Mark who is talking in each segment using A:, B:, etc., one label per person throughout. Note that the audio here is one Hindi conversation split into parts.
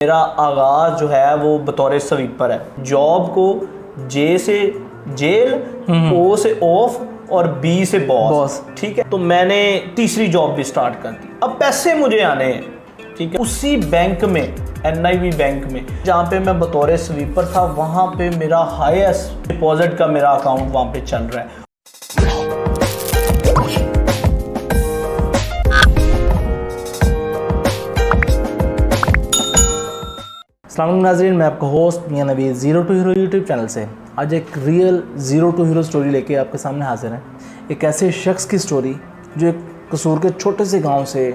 A: मेरा आगाज़ जो है वो बतौर स्वीपर है। जॉब को जे से जेल, ओ से ऑफ और बी से बॉस, ठीक है। तो मैंने तीसरी जॉब भी स्टार्ट कर दी। अब पैसे मुझे आने हैं, ठीक है। उसी बैंक में, NIB बैंक में, जहाँ पे मैं बतौर स्वीपर था, वहाँ पे मेरा हाईएस्ट डिपॉजिट का मेरा अकाउंट वहाँ पे चल रहा है।
B: अस्सलाम नाज़रीन, मैं आपका host Mian Nabi zero to hero YouTube channel से आज एक real zero to hero story लेके आपके सामने हाजिर है। एक ऐसे शख्स की स्टोरी जो एक कसूर के छोटे से गांव से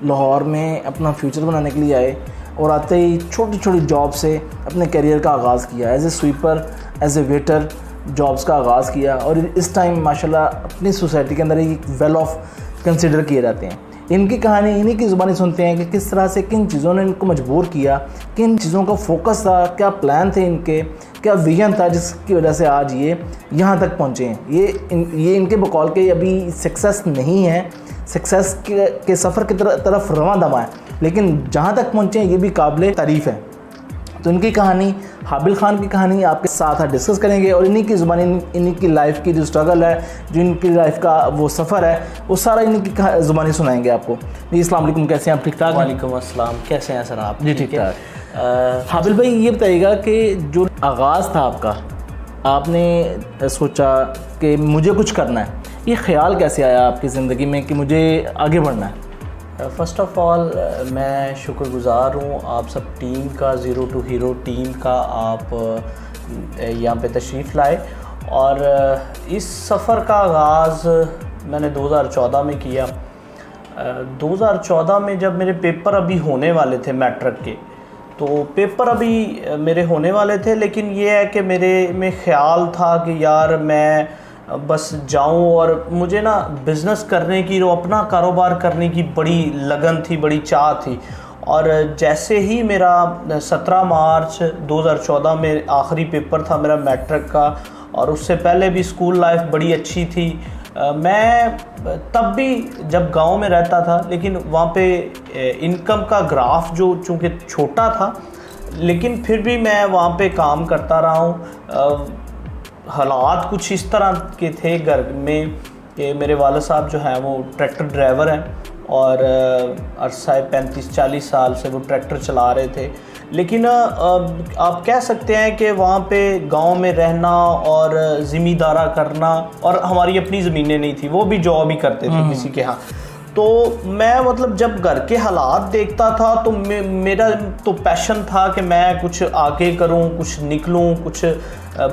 B: लाहौर में अपना फ्यूचर बनाने के लिए आए और आते ही छोटी छोटी जॉब से अपने करियर का आगाज़ किया। As a sweeper, as a waiter jobs का आगाज़ किया और इस टाइम माशाल्लाह अपनी सोसाइटी के अंदर एक वेल ऑफ कंसिडर किए जाते हैं। इनकी कहानी इन्हीं की ज़ुबानी सुनते हैं कि किस तरह से किन चीज़ों ने इनको मजबूर किया, किन चीज़ों का फोकस था, क्या प्लान थे इनके, क्या विजन था जिसकी वजह से आज ये यहाँ तक पहुँचे हैं। ये इनके बकौल के अभी सक्सेस नहीं है, सक्सेस के सफ़र की तरफ रवां दवा है, लेकिन जहाँ तक पहुँचे हैं ये भी काबिल तारीफ़ है। तो इनकी कहानी, हाबिल ख़ान की कहानी आपके साथ डिस्कस करेंगे और इन्हीं की ज़ुबानी, इन्हीं की लाइफ की जो स्ट्रगल है, जो इनकी लाइफ का वो सफ़र है, वो सारा इन्हीं की ज़ुबानी सुनाएंगे आपको। जी अस्सलाम वालेकुम, कैसे हैं आप? ठीक ठाक?
A: वालेकुम अस्सलाम, कैसे हैं सर आप?
B: जी ठीक ठाक। हाबिल भाई ये बताइएगा कि जो आगाज़ था आपका, आपने सोचा कि मुझे कुछ करना है, ये ख्याल कैसे आया आपकी ज़िंदगी में कि मुझे आगे बढ़ना है?
A: फ़र्स्ट ऑफ़ ऑल मैं शुक्रगुज़ार हूँ आप सब टीम का, ज़ीरो टू हीरो टीम का। आप यहाँ पे तशरीफ़ लाए और इस सफ़र का आगाज़ मैंने 2014 में किया। 2014 में जब मेरे पेपर अभी होने वाले थे मैट्रिक के, तो पेपर अभी मेरे होने वाले थे, लेकिन ये है कि मेरे में ख़्याल था कि यार मैं बस जाऊं और मुझे ना बिज़नेस करने की, अपना कारोबार करने की बड़ी लगन थी, बड़ी चाह थी। और जैसे ही मेरा 17 मार्च 2014 में आखिरी पेपर था मेरा मैट्रिक का, और उससे पहले भी स्कूल लाइफ बड़ी अच्छी थी। मैं तब भी जब गांव में रहता था, लेकिन वहाँ पे इनकम का ग्राफ जो चूँकि छोटा था, लेकिन फिर भी मैं वहाँ पे काम करता रहा हूँ। हालात कुछ इस तरह के थे घर में कि मेरे वाले साहब जो हैं वो ट्रैक्टर ड्राइवर हैं और अरसा 35-40 साल से वो ट्रैक्टर चला रहे थे। लेकिन आप कह सकते हैं कि वहाँ पे गांव में रहना और ज़मींदारा करना, और हमारी अपनी ज़मीनें नहीं थी, वो भी जॉब ही करते थे किसी के यहाँ। तो मैं मतलब जब घर के हालात देखता था तो मेरा तो पैशन था कि मैं कुछ आगे करूं, कुछ निकलूं, कुछ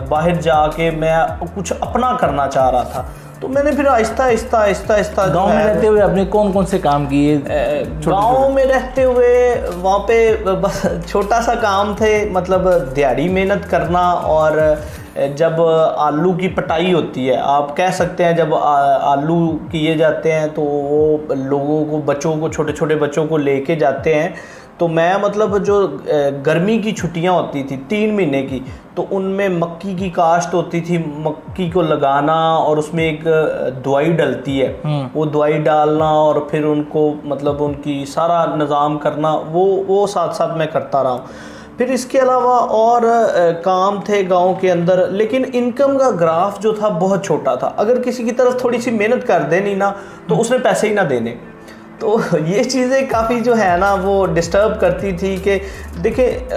A: बाहर जाके मैं कुछ अपना करना चाह रहा था। तो मैंने फिर आहिस्ता
B: गांव में रहते हुए आपने कौन कौन से काम किए?
A: गांव में रहते हुए वहाँ पे बस छोटा सा काम थे, मतलब दिहाड़ी मेहनत करना। और जब आलू की पटाई होती है, आप कह सकते हैं जब आलू किए जाते हैं तो वो लोगों को, बच्चों को, छोटे छोटे बच्चों को लेके जाते हैं। तो मैं मतलब जो गर्मी की छुट्टियां होती थी 3 महीने की, तो उनमें मक्की की काश्त होती थी, मक्की को लगाना और उसमें एक दवाई डलती है, वो दवाई डालना और फिर उनको मतलब उनकी सारा निज़ाम करना, वो साथ साथ मैं करता रहा हूँ। फिर इसके अलावा और काम थे गांव के अंदर, लेकिन इनकम का ग्राफ जो था बहुत छोटा था। अगर किसी की तरफ थोड़ी सी मेहनत कर देनी ना, तो उसने पैसे ही ना देने। तो ये चीज़ें काफ़ी जो है ना वो डिस्टर्ब करती थी कि देखिए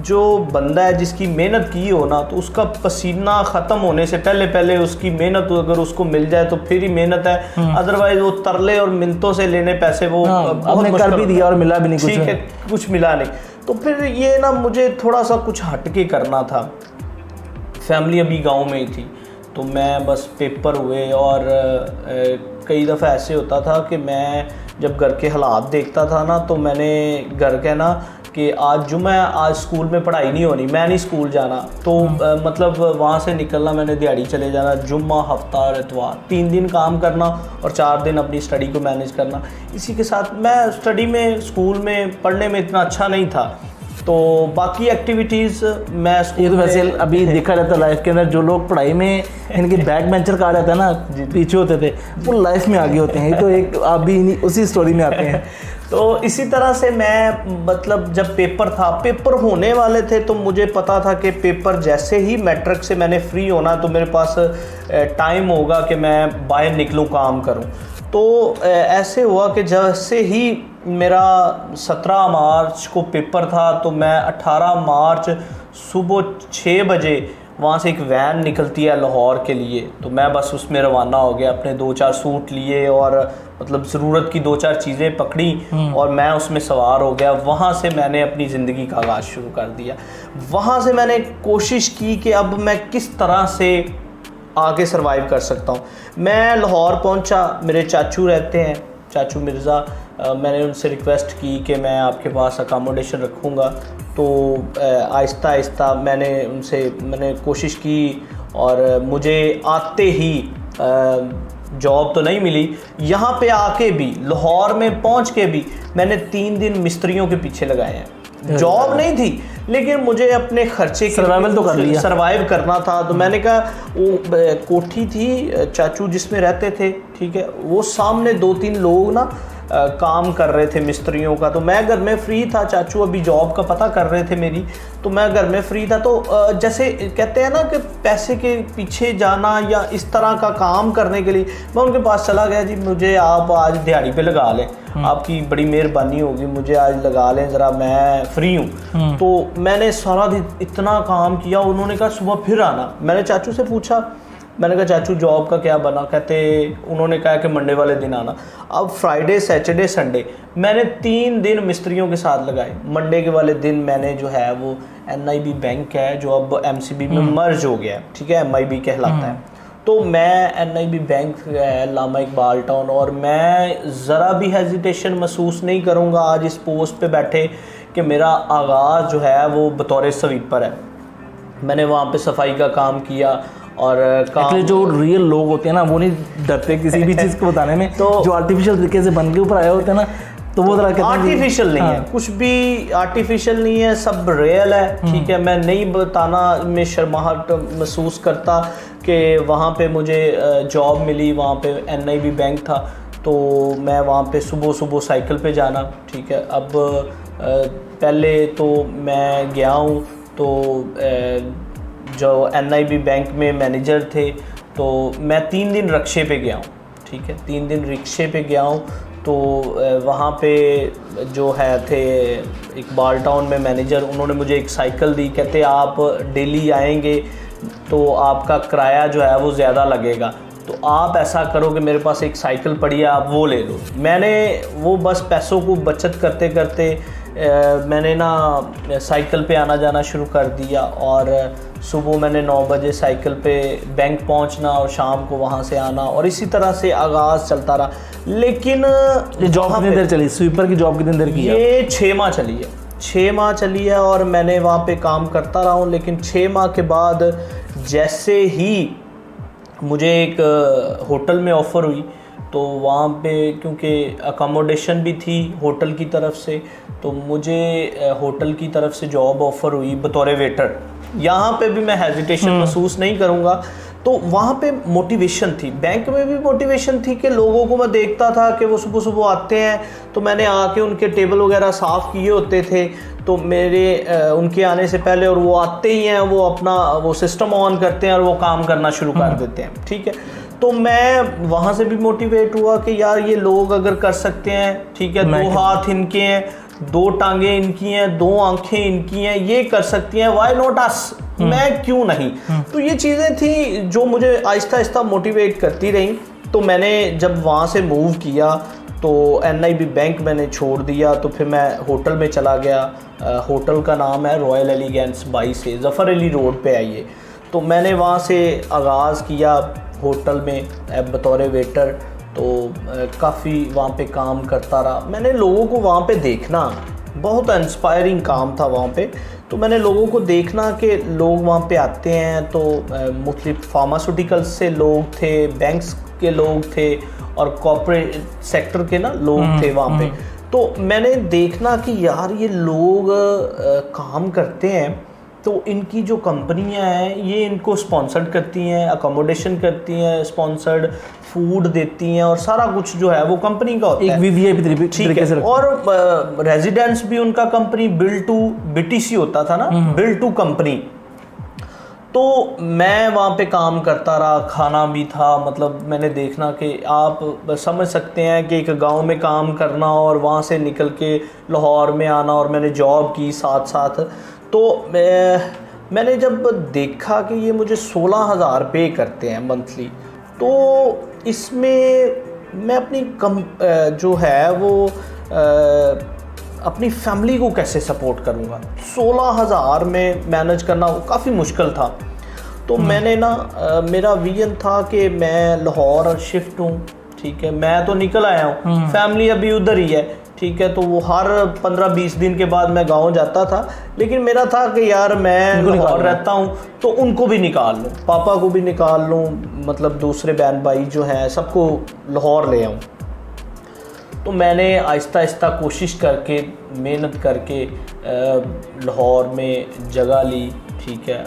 A: जो बंदा है जिसकी मेहनत की हो ना, तो उसका पसीना ख़त्म होने से पहले उसकी मेहनत अगर उसको मिल जाए तो फिर ही मेहनत है। अदरवाइज वो तरले और मिन्नतों से लेने पैसे वो
B: आपने कर भी दिया और मिला भी नहीं,
A: ठीक है, कुछ मिला नहीं। तो फिर ये ना मुझे थोड़ा सा कुछ हटके करना था। फैमिली अभी गांव में ही थी, तो मैं बस पेपर हुए और कई दफ़ा ऐसे होता था कि मैं जब घर के हालात देखता था ना, तो मैंने घर के ना कि आज जुम्मा है, आज स्कूल में पढ़ाई नहीं होनी, मैं नहीं स्कूल जाना। तो मतलब वहाँ से निकलना, मैंने दिहाड़ी चले जाना, जुम्मा, हफ्ता और इतवार, 3 दिन काम करना और 4 दिन अपनी स्टडी को मैनेज करना। इसी के साथ मैं स्टडी में, स्कूल में पढ़ने में इतना अच्छा नहीं था, तो बाकी एक्टिविटीज़ मैं
B: ये तो वैसे अभी देखा जाता है लाइफ के अंदर, जो लोग पढ़ाई में इनके बैक बेंचर कहा जाता है ना, पीछे होते थे, वो लाइफ में आगे होते हैं। ये तो एक आप भी उसी स्टोरी में आते हैं।
A: तो इसी तरह से मैं मतलब जब पेपर होने वाले थे तो मुझे पता था कि पेपर जैसे ही मैट्रिक से मैंने फ्री होना तो मेरे पास टाइम होगा कि मैं बाहर निकलूं, काम करूं। तो ऐसे हुआ कि जैसे ही मेरा 17 मार्च को पेपर था तो मैं 18 मार्च सुबह 6 बजे वहाँ से एक वैन निकलती है लाहौर के लिए, तो मैं बस उसमें रवाना हो गया। अपने 2-4 सूट लिए और मतलब ज़रूरत की 2-4 चीज़ें पकड़ी और मैं उसमें सवार हो गया। वहाँ से मैंने अपनी ज़िंदगी का आगाज़ शुरू कर दिया। वहाँ से मैंने कोशिश की कि अब मैं किस तरह से आगे सर्वाइव कर सकता हूँ। मैं लाहौर पहुँचा, मेरे चाचू रहते हैं, चाचू मिर्ज़ा। मैंने उनसे रिक्वेस्ट की कि मैं आपके पास अकामोडेशन रखूँगा। तो आहिस्ता आहिस्ता मैंने कोशिश की और मुझे आते ही जॉब तो नहीं मिली। यहाँ पे आके भी, लाहौर में पहुँच के भी मैंने 3 दिन मिस्त्रियों के पीछे लगाए हैं। जॉब नहीं थी लेकिन मुझे अपने खर्चे के
B: सर्वाइवल तो कर लिया,
A: सर्वाइव करना था। तो मैंने कहा, वो कोठी थी चाचू जिसमें रहते थे, ठीक है, वो सामने 2-3 लोग ना काम कर रहे थे मिस्त्रियों का। तो मैं घर में फ्री था, चाचू अभी जॉब का पता कर रहे थे मेरी, तो मैं घर में फ्री था। तो जैसे कहते हैं ना कि पैसे के पीछे जाना या इस तरह का काम करने के लिए मैं उनके पास चला गया। जी मुझे आप आज दिहाड़ी पे लगा लें, आपकी बड़ी मेहरबानी होगी, मुझे आज लगा लें ज़रा, मैं फ्री हूँ। तो मैंने सारा दिन इतना काम किया। उन्होंने कहा सुबह फिर आना। मैंने चाचू से पूछा, मैंने कहा चाचू जॉब का क्या बना? उन्होंने कहा कि मंडे वाले दिन आना। अब फ्राइडे, सैटरडे, संडे मैंने 3 दिन मिस्त्रियों के साथ लगाए। मंडे के वाले दिन मैंने जो है वो NIB बैंक है जो अब MCB में मर्ज हो गया है, ठीक है, MIB कहलाता है। तो मैं NIB बैंक है लामा इकबाल टाउन, और मैं ज़रा भी हेजिटेशन महसूस नहीं करूँगा आज इस पोस्ट पे बैठे कि मेरा आगाज़ जो है वो बतौर स्वीपर है। मैंने वहाँ पे सफाई का काम किया और काम,
B: जो रियल लोग होते हैं ना वो नहीं डरते किसी भी चीज़ को बताने में। तो जो आर्टिफिशियल तरीके से बन के ऊपर आए होते हैं ना, तो वो तरह
A: आर्टिफिशियल नहीं है, कुछ भी आर्टिफिशियल नहीं है, सब रियल है, ठीक है। मैं नहीं बताना में शर्माहट महसूस करता कि वहाँ पे मुझे जॉब मिली, वहाँ पे NIB बैंक था, तो मैं वहाँ पे सुबह सुबह साइकिल पे जाना, ठीक है। अब पहले तो मैं गया हूँ तो जो NIB बैंक में मैनेजर थे, तो मैं 3 दिन रिक्शे पे गया हूँ, ठीक है, 3 दिन रिक्शे पे गया हूँ। तो वहाँ पे जो है थे इकबाल टाउन में मैनेजर, उन्होंने मुझे एक साइकिल दी। कहते आप डेली आएंगे तो आपका किराया जो है वो ज़्यादा लगेगा, तो आप ऐसा करो कि मेरे पास एक साइकिल पड़ी है, आप वो ले लो। मैंने वो बस पैसों को बचत करते करते मैंने ना साइकिल पे आना जाना शुरू कर दिया, और सुबह मैंने 9 बजे साइकिल पे बैंक पहुंचना और शाम को वहां से आना, और इसी तरह से आगाज़ चलता रहा। लेकिन
B: ये जॉब कितनी देर चली? स्वीपर की जॉब कितनी देर की?
A: ये 6 माह चली है, 6 माह चली है, और मैंने वहाँ पे काम करता रहा हूँ। लेकिन 6 माह के बाद जैसे ही मुझे एक होटल में ऑफ़र हुई, तो वहाँ पे क्योंकि अकोमोडेशन भी थी होटल की तरफ से, तो मुझे होटल की तरफ से जॉब ऑफ़र हुई बतौर वेटर। यहाँ पे भी मैं हेजिटेशन महसूस नहीं करूँगा। तो वहाँ पे मोटिवेशन थी, बैंक में भी मोटिवेशन थी कि लोगों को मैं देखता था कि वो सुबह सुबह आते हैं, तो मैंने आके उनके टेबल वगैरह साफ़ किए होते थे, तो मेरे उनके आने से पहले, और वो आते ही हैं वो अपना वो सिस्टम ऑन करते हैं और वो काम करना शुरू कर देते हैं, ठीक है। तो मैं वहाँ से भी मोटिवेट हुआ कि यार ये लोग अगर कर सकते हैं, ठीक है, 2 हाथ इनके हैं, 2 टांगे इनकी हैं, 2 आंखें इनकी हैं, ये कर सकती हैं, वाई नॉट अस, मैं क्यों नहीं। तो ये चीज़ें थी जो मुझे आहिस्ता आहिस्ता मोटिवेट करती रहीं। तो मैंने जब वहाँ से मूव किया तो NIB बैंक मैंने छोड़ दिया, तो फिर मैं होटल में चला गया। होटल का नाम है रॉयल एलिगेंस 22 से ज़फ़र अली रोड पे आइए। तो मैंने वहाँ से आगाज़ किया होटल में बतौर वेटर। तो काफ़ी वहाँ पे काम करता रहा। मैंने लोगों को वहाँ पे देखना, बहुत इंस्पायरिंग काम था वहाँ पे। तो मैंने लोगों को देखना कि लोग वहाँ पे आते हैं, तो मुख्तलिफ फार्मास्यूटिकल्स से लोग थे, बैंक्स के लोग थे, और कॉर्पोरेट सेक्टर के ना लोग थे वहाँ पे। तो मैंने देखना कि यार ये लोग काम करते हैं, तो इनकी जो कंपनियां हैं ये इनको स्पॉन्सर्ड करती हैं, अकोमोडेशन करती हैं, स्पॉन्सर्ड फूड देती हैं और सारा कुछ जो है वो कंपनी का होता
B: एक
A: है।
B: वीवीआईपी तरीके से
A: और रेजिडेंस भी उनका कंपनी बिल्ड टू बीटीसी होता था ना, बिल्ड टू कंपनी। तो मैं वहाँ पे काम करता रहा, खाना भी था, मतलब मैंने देखना कि आप समझ सकते हैं कि एक गांव में काम करना और वहाँ से निकल के लाहौर में आना, और मैंने जॉब की साथ साथ। तो मैंने जब देखा कि ये मुझे 16,000 पे करते हैं मंथली, तो इसमें मैं अपनी जो है वो अपनी फैमिली को कैसे सपोर्ट करूँगा। 16,000 में मैनेज करना काफ़ी मुश्किल था। तो मैंने ना मेरा विजन था कि मैं लाहौर शिफ्ट हूँ, ठीक है, मैं तो निकल आया हूँ, फैमिली अभी उधर ही है, ठीक है। तो वो हर 15-20 दिन के बाद मैं गांव जाता था, लेकिन मेरा था कि यार मैं लाहौर रहता हूँ तो उनको भी निकाल लूँ, पापा को भी निकाल लूँ, मतलब दूसरे बहन भाई जो हैं सबको लाहौर ले आऊँ। तो मैंने आहिस्ता आहिस्ता कोशिश करके, मेहनत करके लाहौर में जगह ली, ठीक है।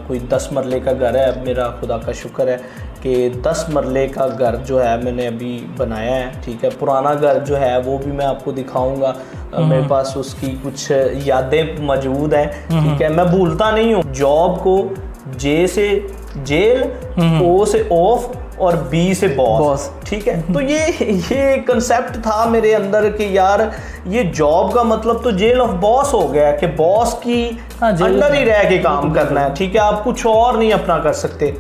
A: कोई 10 मरले का घर है मेरा, खुदा का शुक्र है कि 10 मरले का घर जो है मैंने अभी बनाया है, ठीक है। पुराना घर जो है वो भी मैं आपको दिखाऊंगा, मेरे पास उसकी कुछ यादें मौजूद हैं, ठीक है। मैं भूलता नहीं हूँ जॉब को, जे से जेल, ओ से ऑफ और बी से बॉस, ठीक है। तो ये कंसेप्ट था मेरे अंदर कि यार ये जॉब का मतलब तो जेल ऑफ बॉस हो गया कि बॉस की अंडर ही रह के काम करना है, ठीक है, आप कुछ और नहीं अपना कर सकते।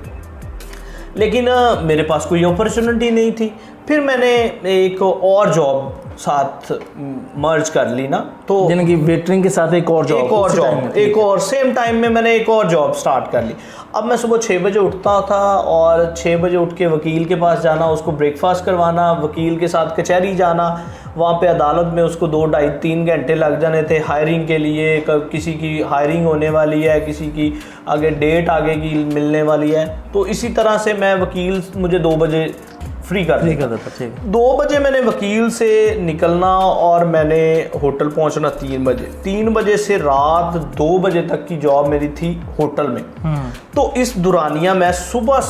A: लेकिन मेरे पास कोई अपॉर्चुनिटी नहीं थी। फिर मैंने एक और जॉब साथ मर्ज कर ली ना, तो
B: यानी कि वेटरिंग के साथ एक और जॉब
A: सेम टाइम में मैंने एक और जॉब स्टार्ट कर ली। अब मैं सुबह 6 बजे उठता था और 6 बजे उठ के वकील के पास जाना, उसको ब्रेकफास्ट करवाना, वकील के साथ कचहरी जाना, वहाँ पे अदालत में उसको 2-2.5-3 घंटे लग जाने थे हायरिंग के लिए। किसी की हायरिंग होने वाली है, किसी की आगे डेट आगे की मिलने वाली है, तो इसी तरह से मैं वकील मुझे 2 बजे फ्री कर देता था। 2 बजे मैंने वकील से निकलना और मैंने होटल पहुंचना 3 बजे। 3 बजे से रात 2 बजे तक की जॉब मेरी थी होटल में। तो इस दुरानिया मैं सुबह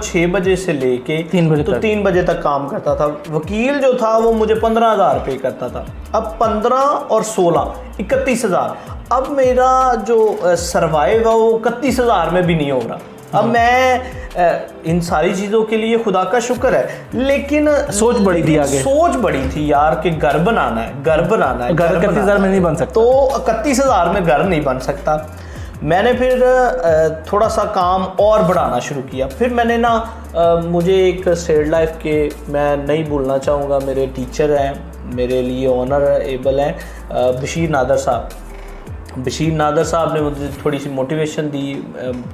A: 6 बजे से लेके 3 बजे तक काम करता था। वकील जो था वो मुझे 15,000 पे करता था। अब 15 और 16 31,000। अब मेरा जो सर्वाइव है वो 31,000 में भी नहीं हो रहा। अब मैं इन सारी चीज़ों के लिए खुदा का शुक्र है, लेकिन
B: सोच बड़ी थी आगे,
A: सोच बड़ी थी यार कि घर बनाना है, घर
B: 31,000 में नहीं बन सकता,
A: तो 31,000 में घर नहीं बन सकता। मैंने फिर थोड़ा सा काम और बढ़ाना शुरू किया। फिर मैंने ना मुझे एक स्टेट लाइफ के, मैं नहीं भूलना चाहूँगा, मेरे टीचर हैं, मेरे लिए ऑनरेबल हैं, बशीर नादर साहब। बशीर नादर साहब ने मुझे थोड़ी सी मोटिवेशन दी,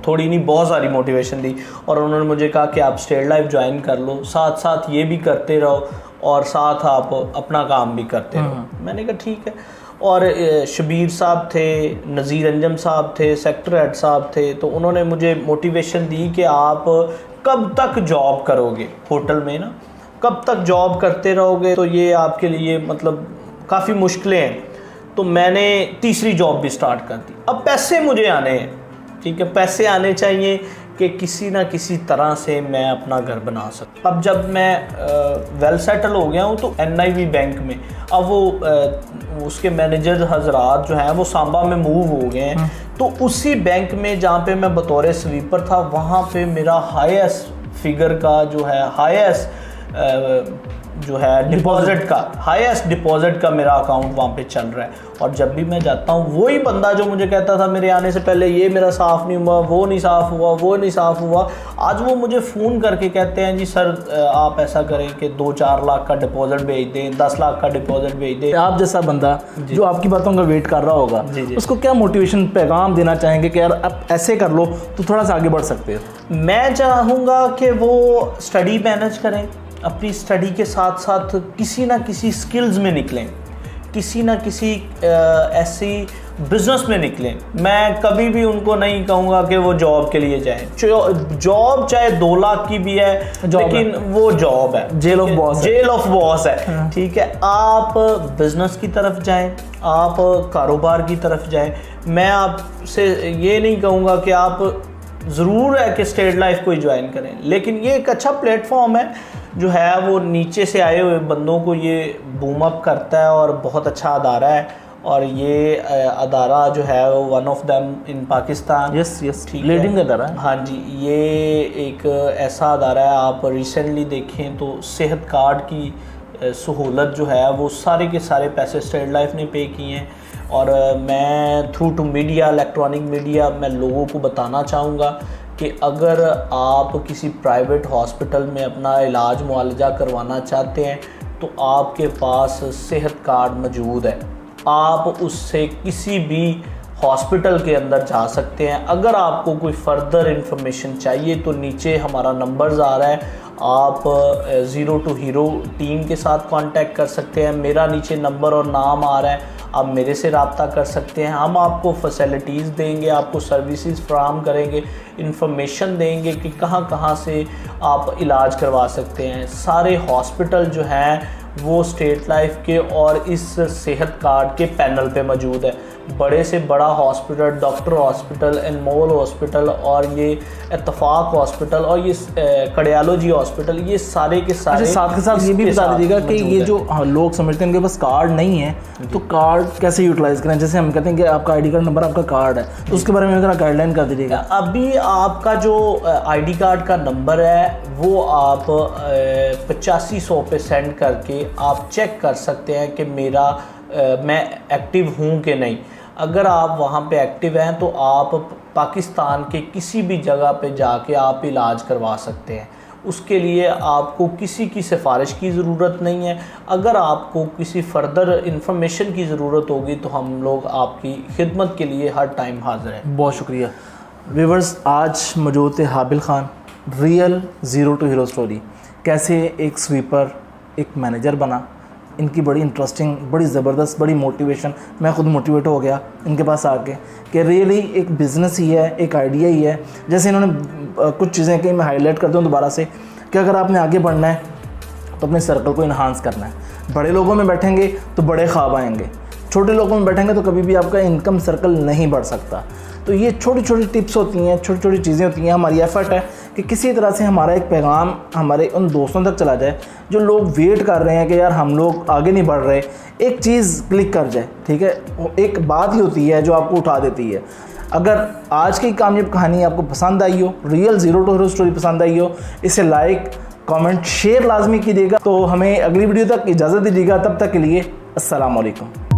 A: थोड़ी नहीं बहुत सारी मोटिवेशन दी, और उन्होंने मुझे कहा कि आप स्टेट लाइफ ज्वाइन कर लो, साथ साथ ये भी करते रहो और साथ आप अपना काम भी करते रहो। मैंने कहा ठीक है। और शबीर साहब थे, नज़ीर अंजम साहब थे, सेक्टर हेड साहब थे, तो उन्होंने मुझे मोटिवेशन दी कि आप कब तक जॉब करोगे होटल में ना, कब तक जॉब करते रहोगे, तो ये आपके लिए मतलब काफ़ी मुश्किलें हैं। तो मैंने तीसरी जॉब भी स्टार्ट कर दी। अब पैसे मुझे आने हैं, ठीक है, पैसे आने चाहिए कि किसी ना किसी तरह से मैं अपना घर बना सकूं। अब जब मैं वेल सेटल हो गया हूं तो NIB बैंक में, अब वो उसके मैनेजर हजरात जो हैं वो सांबा में मूव हो गए हैं। तो उसी बैंक में जहाँ पे मैं बतौर स्वीपर था, वहाँ पे मेरा हाईएस्ट फिगर का जो है, हाईएस्ट जो है डिपॉजिट का, हाईएस्ट डिपॉजिट का मेरा अकाउंट वहाँ पे चल रहा है। और जब भी मैं जाता हूँ, वही बंदा जो मुझे कहता था मेरे आने से पहले ये मेरा साफ़ नहीं हुआ, वो नहीं साफ़ हुआ, वो नहीं साफ़ हुआ, आज वो मुझे फ़ोन करके कहते हैं जी सर आप ऐसा करें कि 2-4 लाख का डिपॉजिट भेज दें, 10 लाख का डिपॉजिट भेज दें।
B: आप जैसा बंदा जो आपकी बातों का वेट कर रहा होगा, उसको क्या मोटिवेशन पैगाम देना चाहेंगे कि यार आप ऐसे कर लो तो थोड़ा सा आगे बढ़ सकते हो?
A: मैं चाहूँगा कि वो स्टडी मैनेज करें, अपनी स्टडी के साथ साथ किसी ना किसी स्किल्स में निकलें, किसी ना किसी ऐसी बिजनेस में निकलें। मैं कभी भी उनको नहीं कहूँगा कि वो जॉब के लिए जाएं। जॉब चाहे 2 लाख की भी है, लेकिन वो जॉब है,
B: जेल ऑफ बॉस
A: है, ठीक है। आप बिजनेस की तरफ जाएं, आप कारोबार की तरफ जाएं। मैं आपसे ये नहीं कहूँगा कि आप ज़रूर है कि स्टेट लाइफ को ही ज्वाइन करें, लेकिन ये एक अच्छा प्लेटफॉर्म है जो है वो नीचे से आए हुए बंदों को ये बूम अप करता है और बहुत अच्छा अदारा है। और ये अदारा जो है वो one of them in Pakistan.
B: Yes
A: ठीक
B: लीडिंग
A: है।
B: अदारा है।
A: हाँ जी, ये एक ऐसा अदारा है, आप रिसेंटली देखें तो सेहत कार्ड की सहूलत जो है वो सारे के सारे पैसे स्टेट लाइफ ने पे किए हैं। और मैं through to media, electronic media, मैं लोगों को बताना चाहूँगा कि अगर आप किसी प्राइवेट हॉस्पिटल में अपना इलाज मुआलजा करवाना चाहते हैं तो आपके पास सेहत कार्ड मौजूद है, आप उससे किसी भी हॉस्पिटल के अंदर जा सकते हैं। अगर आपको कोई फर्दर इंफॉर्मेशन चाहिए तो नीचे हमारा नंबर्स आ रहा है, आप ज़ीरो टू हीरो टीम के साथ कांटेक्ट कर सकते हैं। मेरा नीचे नंबर और नाम आ रहा है, आप मेरे से रब्ता कर सकते हैं। हम आपको फैसिलिटीज़ देंगे, आपको सर्विसेज फ्राहम करेंगे, इंफॉर्मेशन देंगे कि कहाँ कहाँ से आप इलाज करवा सकते हैं। सारे हॉस्पिटल जो हैं वो स्टेट लाइफ के और इस सेहत कार्ड के पैनल पे मौजूद है। बड़े से बड़ा हॉस्पिटल, डॉक्टर हॉस्पिटल, एनमोल हॉस्पिटल और ये इत्तफाक हॉस्पिटल और ये कार्डियोलॉजी हॉस्पिटल, ये सारे के सारे।
B: अच्छा, साथ के साथ ये भी बता दीजिएगा कि ये जो लोग समझते हैं उनके पास कार्ड नहीं है तो कार्ड कैसे यूटिलाइज करें। जैसे हम कहते हैं कि आपका आईडी कार्ड नंबर आपका कार्ड है, तो उसके बारे में अगर गाइडलाइन कर दीजिएगा।
A: अभी आपका जो आईडी कार्ड का नंबर है वो आप 8500 पे सेंड करके आप चेक कर सकते हैं कि मेरा मैं एक्टिव हूँ कि नहीं। अगर आप वहाँ पे एक्टिव हैं तो आप पाकिस्तान के किसी भी जगह पे जाके आप इलाज करवा सकते हैं। उसके लिए आपको किसी की सिफारिश की ज़रूरत नहीं है। अगर आपको किसी फर्दर इंफॉर्मेशन की ज़रूरत होगी तो हम लोग आपकी खिदमत के लिए हर टाइम हाज़िर हैं।
B: बहुत शुक्रिया व्यूवर्स। आज मौजूद थे Habil Khan, real zero to hero story, कैसे एक स्वीपर एक मैनेजर बना। इनकी बड़ी इंटरेस्टिंग, बड़ी ज़बरदस्त, बड़ी मोटिवेशन, मैं खुद मोटिवेट हो गया इनके पास आके कि रियली एक बिज़नेस ही है, एक आइडिया ही है। जैसे इन्होंने कुछ चीज़ें कहीं मैं हाईलाइट करता हूँ दोबारा से कि अगर आपने आगे बढ़ना है तो अपने सर्कल को इन्हांस करना है। बड़े लोगों में बैठेंगे तो बड़े ख्वाब आएंगे, छोटे लोगों में बैठेंगे तो कभी भी आपका इनकम सर्कल नहीं बढ़ सकता। तो ये छोटी छोटी टिप्स होती हैं, छोटी छोटी चीज़ें होती हैं। हमारी एफर्ट है कि किसी तरह से हमारा एक पैगाम हमारे उन दोस्तों तक चला जाए जो लोग वेट कर रहे हैं कि यार हम लोग आगे नहीं बढ़ रहे, एक चीज़ क्लिक कर जाए। ठीक है, एक बात ही होती है जो आपको उठा देती है। अगर आज की कामयाब कहानी आपको पसंद आई हो, real zero to hero story पसंद आई हो, इसे लाइक, कमेंट, शेयर लाजमी कीजिएगा। तो हमें अगली वीडियो तक इजाज़त दीजिएगा। तब तक के लिए अस्सलाम वालेकुम।